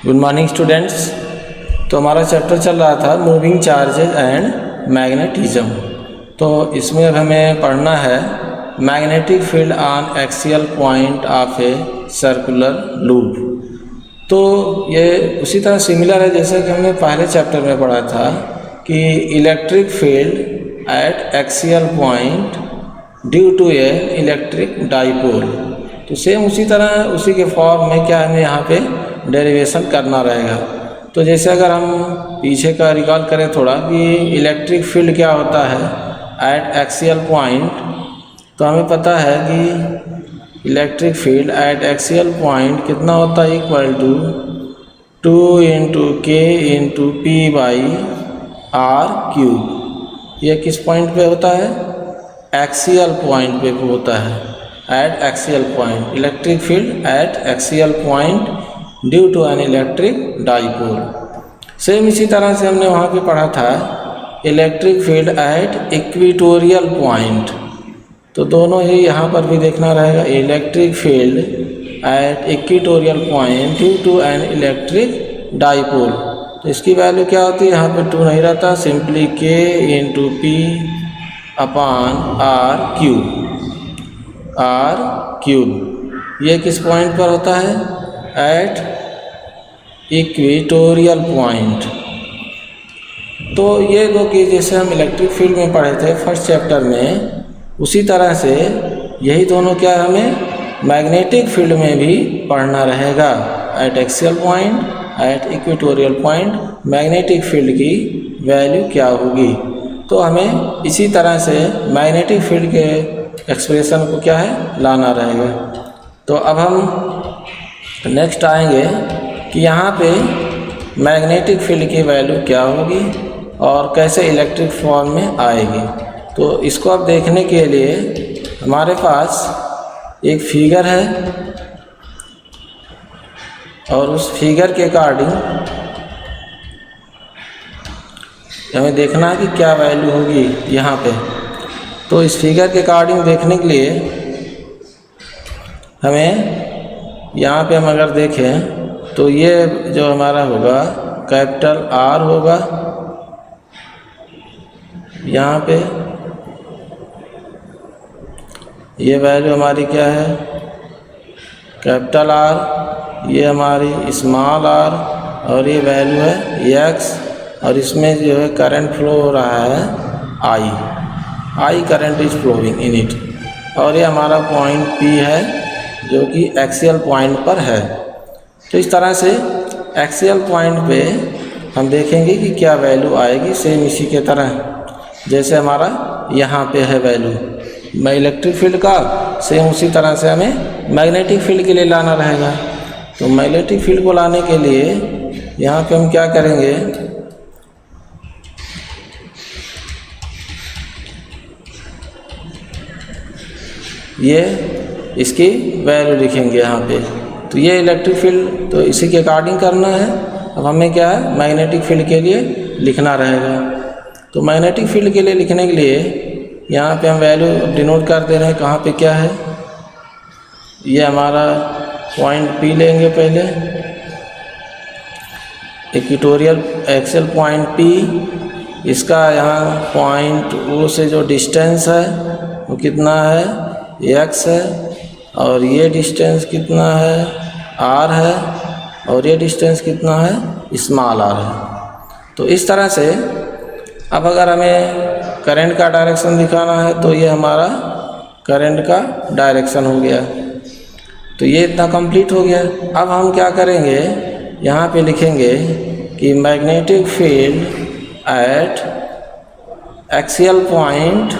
Good morning students. तो हमारा chapter चल रहा था मूविंग चार्जेस एंड मैग्नेटिज्म। तो इसमें अब हमें पढ़ना है magnetic field on axial point of a circular loop. तो ये उसी तरह सिमिलर है जैसे कि हमने पहले चैप्टर में पढ़ा था कि electric field at axial point due to a electric dipole. तो सेम उसी तरह उसी के फॉर्म में क्या हमें यहाँ पे डेरिवेशन करना रहेगा। तो जैसे अगर हम पीछे का रिकॉल करें थोड़ा कि इलेक्ट्रिक फील्ड क्या होता है एट एक्सियल पॉइंट, तो हमें पता है कि electric field at axial point कितना होता है, equal to 2 into K into P by R cube. ये किस पॉइंट पे होता है? एक्सियल पॉइंट पे होता है, at axial point. Electric field at axial point due to an electric dipole. Same इसी तरह से हमने वहाँ पे पढ़ा था electric field at equatorial point. तो दोनों ही यहाँ पर भी देखना रहेगा, electric field at equatorial point due to an electric dipole. तो इसकी वैल्यू क्या होती है? यहाँ पे 2 नहीं रहता, simply K into P upon R cube. ये किस पॉइंट पर होता है? At equatorial point. तो ये दो कि जैसे हम इलेक्ट्रिक फील्ड में पढ़े थे फर्स्ट चैप्टर में, उसी तरह से यही दोनों क्या हमें मैग्नेटिक फील्ड में भी पढ़ना रहेगा। Eight axial point, eight equatorial point magnetic field की वैल्यू क्या होगी। तो हमें इसी तरह से मैग्नेटिक फील्ड के एक्सप्रेशन को क्या है लाना रहेगा। तो अब हम नेक्स्ट आएंगे कि यहाँ पे मैग्नेटिक फील्ड की वैल्यू क्या होगी और कैसे इलेक्ट्रिक फॉर्म में आएगी। तो इसको अब देखने के लिए हमारे पास एक फिगर है और उस फिगर के अकॉर्डिंग हमें देखना है कि क्या वैल्यू होगी यहाँ पे। तो इस फिगर के अकॉर्डिंग देखने के लिए हमें यहाँ पे हम अगर देखें तो ये जो हमारा होगा कैपिटल आर होगा यहाँ पे, ये वैल्यू हमारी क्या है कैपिटल आर, ये हमारी स्मॉल आर और ये वैल्यू है एक्स। और इसमें जो है करंट फ्लो हो रहा है I current is flowing in it. और ये हमारा पॉइंट पी है जो कि एक्सियल पॉइंट पर है। तो इस तरह से एक्सियल पॉइंट पे हम देखेंगे कि क्या वैल्यू आएगी, सेम इसी के तरह जैसे हमारा यहाँ पे है वैल्यू मैं इलेक्ट्रिक फील्ड का, सेम उसी तरह से हमें मैग्नेटिक फील्ड के लिए लाना रहेगा। तो मैग्नेटिक फील्ड को लाने के लिए यहाँ पे हम क्या करेंगे, ये इसकी वैल्यू लिखेंगे यहाँ पे। तो ये इलेक्ट्रिक फील्ड तो इसी के अकॉर्डिंग करना है। अब हमें क्या है मैग्नेटिक फील्ड के लिए लिखना रहेगा। तो मैग्नेटिक फील्ड के लिए लिखने के लिए यहाँ पे हम वैल्यू डिनोट कर दे रहे हैं कहाँ पे क्या है। ये हमारा पॉइंट पी लेंगे पहले, इक्वेटोरियल एक्सियल पॉइंट पी। इसका यहाँ पॉइंट ओ से जो डिस्टेंस है वो कितना है, एक्स है। और ये डिस्टेंस कितना है, आर है। और ये डिस्टेंस कितना है, स्मॉल आर है। तो इस तरह से अब अगर हमें करंट का डायरेक्शन दिखाना है तो ये हमारा करंट का डायरेक्शन हो गया। तो ये इतना कंप्लीट हो गया। अब हम क्या करेंगे, यहाँ पे लिखेंगे कि magnetic field at axial point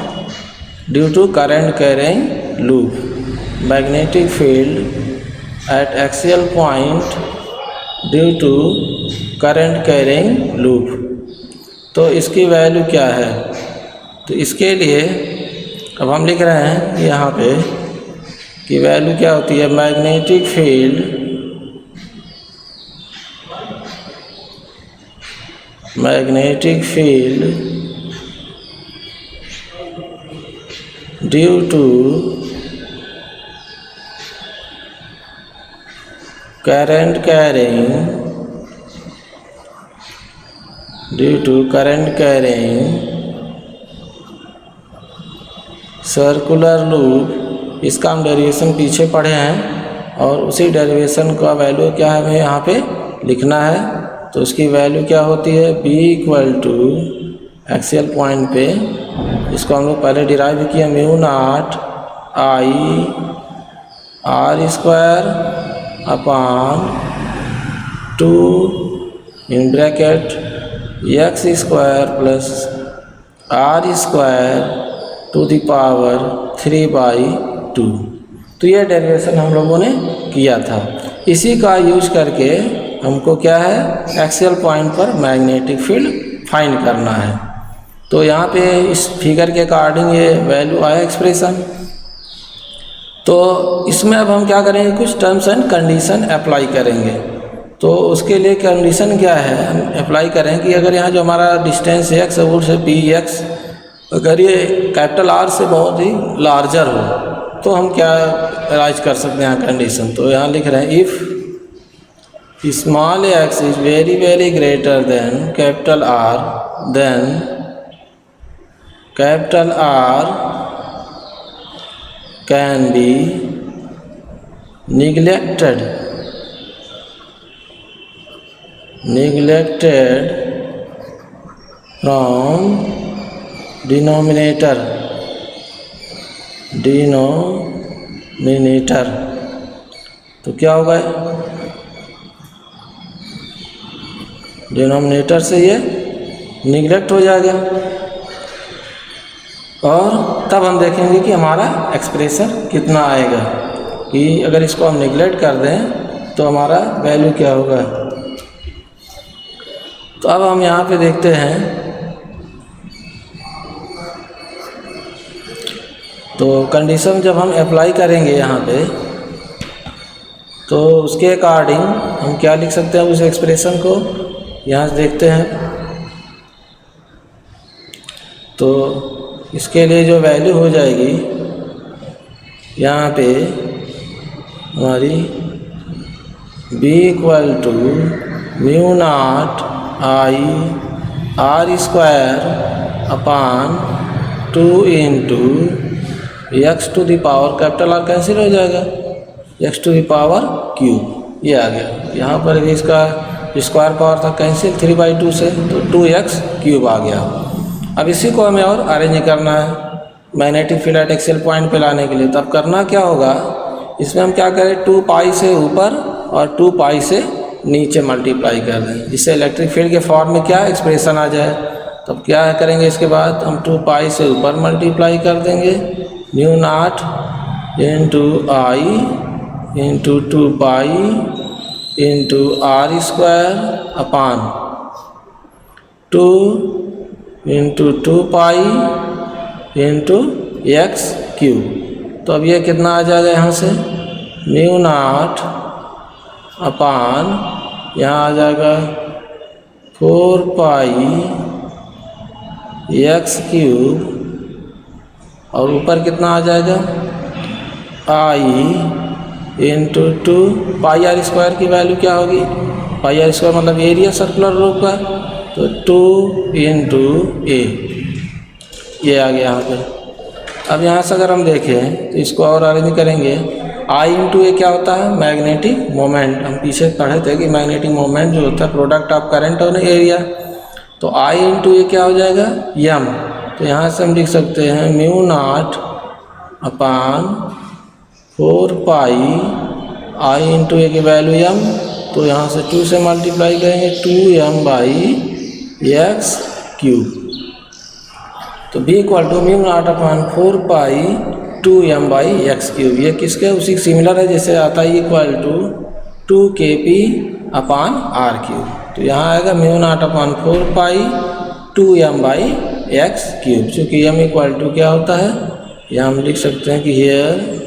due to current carrying loop. Magnetic field at axial point due to current carrying loop. तो इसकी वैल्यू क्या है? तो इसके लिए अब हम लिख रहे हैं यहाँ पे कि वैल्यू क्या होती है, magnetic field due to current carrying due to current carrying circular loop, इसका हम डेरिवेशन पीछे पढ़े हैं और उसी डेरिवेशन का वैल्यू क्या है हमें यहाँ पे लिखना है। तो उसकी वैल्यू क्या होती है, b equal to axial point पे, इसको हम लोग पहले डिराइव किया mu nought I R square upon 2 in bracket X square plus R square to the power 3/2। तो ये डेरिवेशन हम लोगों ने किया था। इसी का यूज करके हमको क्या है, एक्सियल पॉइंट पर मैग्नेटिक फील्ड फाइंड करना है। तो यहाँ पे इस फिगर के अकॉर्डिंग ये वैल्यू आया एक्सप्रेशन। तो इसमें अब हम क्या करेंगे, कुछ टर्म्स एंड कंडीशन अप्लाई करेंगे। तो उसके लिए कंडीशन क्या है, हम अप्लाई करें कि अगर यहाँ जो हमारा डिस्टेंस x है वो से पी एक्स, अगर ये कैपिटल R से बहुत ही लार्जर हो तो हम क्या राइज कर सकते हैं यहाँ कंडीशन। तो यहाँ लिख रहे हैं if small x is very very greater than capital R, then capital R can be neglected from denominator। तो क्या होगा, डिनोमिनेटर से ये निगलेक्ट हो जाएगा और तब हम देखेंगे कि हमारा एक्सप्रेशन कितना आएगा। कि अगर इसको हम निगलेक्ट कर दें तो हमारा वैल्यू क्या होगा। तो अब हम यहाँ पे देखते हैं, तो कंडीशन जब हम अप्लाई करेंगे यहाँ पे तो उसके अकॉर्डिंग हम क्या लिख सकते हैं उस एक्सप्रेशन को, यहाँ से देखते हैं। तो इसके लिए जो वैल्यू हो जाएगी यहाँ पे हमारी b equal to mu nought I R square upon 2 into X to the power, capital R cancel हो जाएगा, X to the power cube, ये आ गया। यहाँ पर भी इसका स्क्वायर पावर था कैंसिल 3/2 से, तो 2x क्यूब आ गया। अब इसी को हमें और अरेंज करना है magnetic field at axial point पे लाने के लिए। तब करना क्या होगा, इसमें हम क्या करें, 2 पाई से ऊपर और 2 पाई से नीचे मल्टीप्लाई कर दें, जिससे इलेक्ट्रिक फील्ड के फॉर्म में क्या एक्सप्रेशन आ जाए। तब क्या करेंगे, इसके बाद हम 2 पाई से ऊपर मल्टीप्लाई कर देंगे, mu nought into I into 2 pi into R square upon 2 into 2 pi into X cube. तो अब ये कितना आ जाएगा, यहाँ से म्यू नॉट अपान यहाँ आ जाएगा 4 पाई एक्स क्यूब और ऊपर कितना आ जाएगा आई इंटू 2 पाई आर स्क्वायर की वैल्यू क्या होगी, पाई आर स्क्वायर मतलब एरिया सर्कुलर लूप का, तो 2 इंटू ए, ये आ गया यहाँ पे। अब यहाँ से अगर हम देखें तो इसको और अरेंज करेंगे, आई इंटू ए क्या होता है, मैग्नेटिक मोमेंट। हम पीछे पढ़े थे कि मैग्नेटिक मोमेंट जो होता है प्रोडक्ट ऑफ करंट और एरिया। तो आई इंटू ए क्या हो जाएगा, यम। तो यहाँ से हम लिख सकते हैं म्यू नॉट अपान 4 पाई आई इंटू ए की वैल्यू यम, तो यहाँ से 2 से मल्टीप्लाई करेंगे 2m/x क्यूब। तो b equal to mu nought upon 4 pi 2m/x cube. ये किसके उसी सिमिलर है, जैसे आता है equal to 2kp upon R cube. तो यहाँ आएगा mu nought upon 4 pi 2m/x cube. चूँकि m इक्वल टू क्या होता है, यहाँ हम लिख सकते हैं कि हियर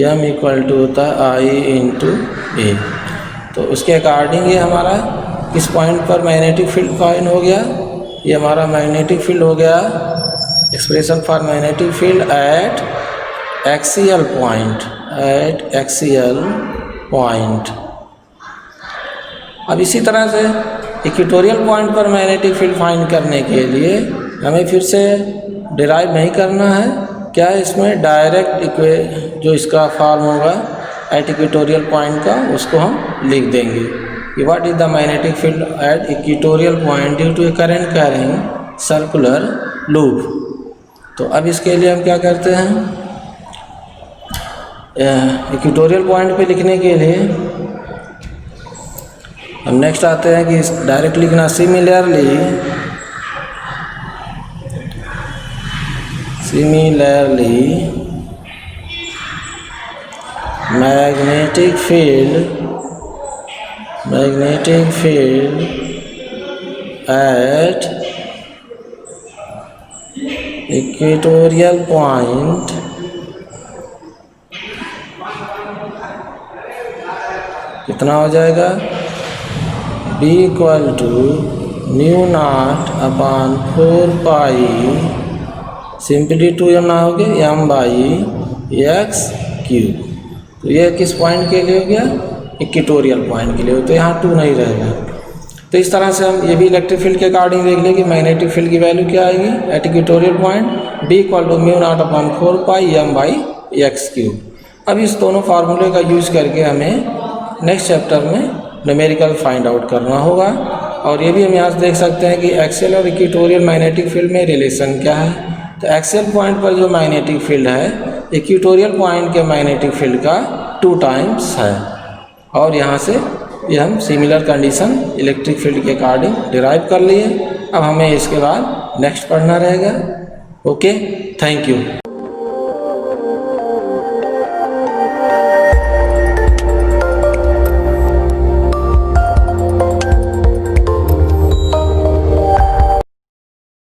m इक्वल टू होता है आई इंटू ए। तो उसके अकॉर्डिंग ये हमारा किस पॉइंट पर मैग्नेटिक फील्ड फाइंड हो गया, ये हमारा मैग्नेटिक फील्ड हो गया, expression for magnetic field at axial point, eight axial point. अब इसी तरह से इक्वेटोरियल पॉइंट पर मैग्नेटिक फील्ड फाइंड करने के लिए हमें फिर से डिराइव नहीं करना है। क्या है इसमें डायरेक्ट जो इसका फॉर्म होगा एट इक्वेटोरियल पॉइंट का, उसको हम लिख देंगे कि what is the magnetic field at equatorial point due to a current carrying circular loop. तो अब इसके लिए हम क्या करते हैं, इक्वेटोरियल पॉइंट पे लिखने के लिए हम नेक्स्ट आते हैं कि डायरेक्ट लिखना similarly magnetic field at equatorial point कितना हो जाएगा, B equal to mu nought upon 4 pi, simply 2 ना हो गया m बाई एक्स क्यूब। तो ये किस पॉइंट के लिए हो गया, इक्वेटोरियल पॉइंट के लिए, तो यहाँ 2 नहीं रहेगा। तो इस तरह से हम ये भी इलेक्ट्रिक फील्ड के अकॉर्डिंग देख लें कि मैग्नेटिक फील्ड की वैल्यू क्या आएगी at equatorial point, B equal to mu nought upon 4 pi m by X cube. अब इस दोनों फार्मूले का यूज करके हमें नेक्स्ट चैप्टर में न्यूमेरिकल फाइंड आउट करना होगा। और ये भी हम यहाँ से देख सकते हैं कि एक्सियल और इक्वेटोरियल मैग्नेटिक फील्ड में रिलेशन क्या है। तो एक्सियल पॉइंट पर जो मैग्नेटिक फील्ड है इक्वेटोरियल पॉइंट के मैग्नेटिक फील्ड का 2 टाइम्स है। और यहाँ से ये हम सिमिलर कंडीशन इलेक्ट्रिक फील्ड के अकॉर्डिंग डिराइव कर लिए। अब हमें इसके बाद नेक्स्ट पढ़ना रहेगा। Okay, thank you.